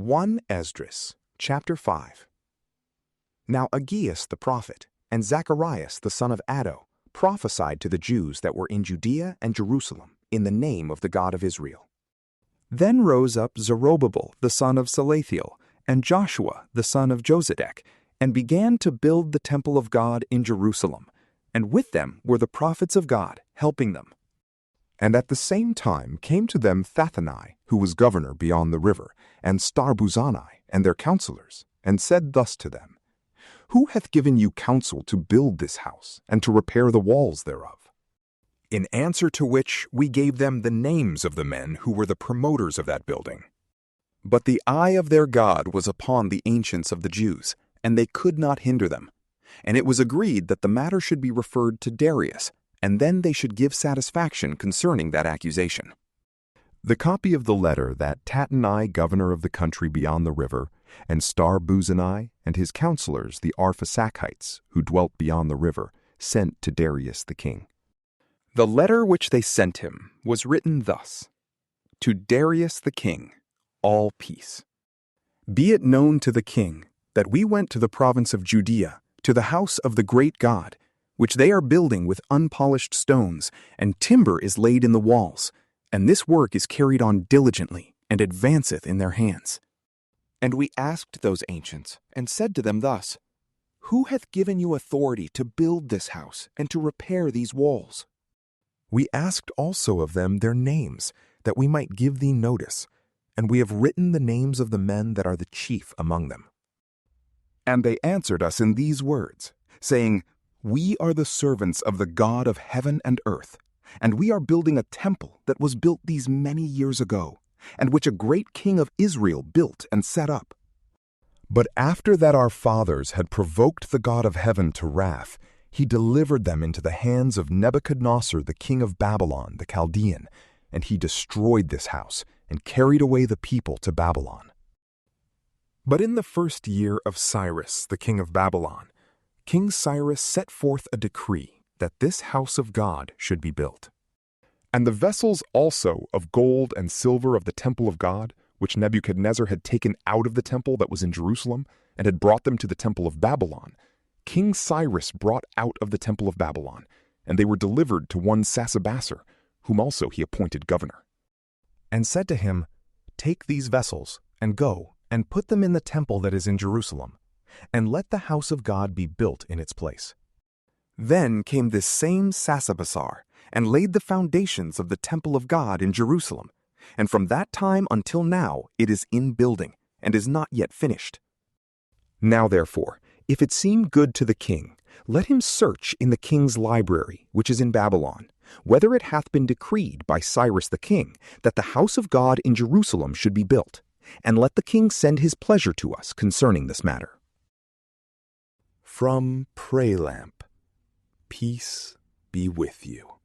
1 Esdras, chapter 5. Now Aggeus the prophet, and Zacharias the son of Addo, prophesied to the Jews that were in Judea and Jerusalem in the name of the God of Israel. Then rose up Zerubbabel the son of Salathiel, and Joshua the son of Josedek, and began to build the temple of God in Jerusalem, and with them were the prophets of God, helping them. And at the same time came to them Thathenai, who was governor beyond the river, and Starbuzani, and their counselors, and said thus to them, Who hath given you counsel to build this house, and to repair the walls thereof? In answer to which we gave them the names of the men who were the promoters of that building. But the eye of their God was upon the ancients of the Jews, and they could not hinder them. And it was agreed that the matter should be referred to Darius, and then they should give satisfaction concerning that accusation. The copy of the letter that Tattenai, governor of the country beyond the river, and Starbuzani, and his counselors, the Arphasachites, who dwelt beyond the river, sent to Darius the king. The letter which they sent him was written thus: To Darius the king, all peace. Be it known to the king that we went to the province of Judea, to the house of the great God, which they are building with unpolished stones, and timber is laid in the walls, and this work is carried on diligently, and advanceth in their hands. And we asked those ancients, and said to them thus, Who hath given you authority to build this house, and to repair these walls? We asked also of them their names, that we might give thee notice, and we have written the names of the men that are the chief among them. And they answered us in these words, saying, We are the servants of the God of heaven and earth, and we are building a temple that was built these many years ago, and which a great king of Israel built and set up. But after that our fathers had provoked the God of heaven to wrath, he delivered them into the hands of Nebuchadnezzar the king of Babylon the Chaldean, and he destroyed this house, and carried away the people to Babylon. But in the first year of Cyrus the king of Babylon, King Cyrus set forth a decree that this house of God should be built. And the vessels also of gold and silver of the temple of God, which Nebuchadnezzar had taken out of the temple that was in Jerusalem, and had brought them to the temple of Babylon, King Cyrus brought out of the temple of Babylon, and they were delivered to one Sassabassar, whom also he appointed governor. And said to him, Take these vessels, and go, and put them in the temple that is in Jerusalem, and let the house of God be built in its place. Then came this same Sassabassar, and laid the foundations of the temple of God in Jerusalem, and from that time until now it is in building, and is not yet finished. Now therefore, if it seem good to the king, let him search in the king's library, which is in Babylon, whether it hath been decreed by Cyrus the king that the house of God in Jerusalem should be built, and let the king send his pleasure to us concerning this matter. From PrayLamp, peace be with you.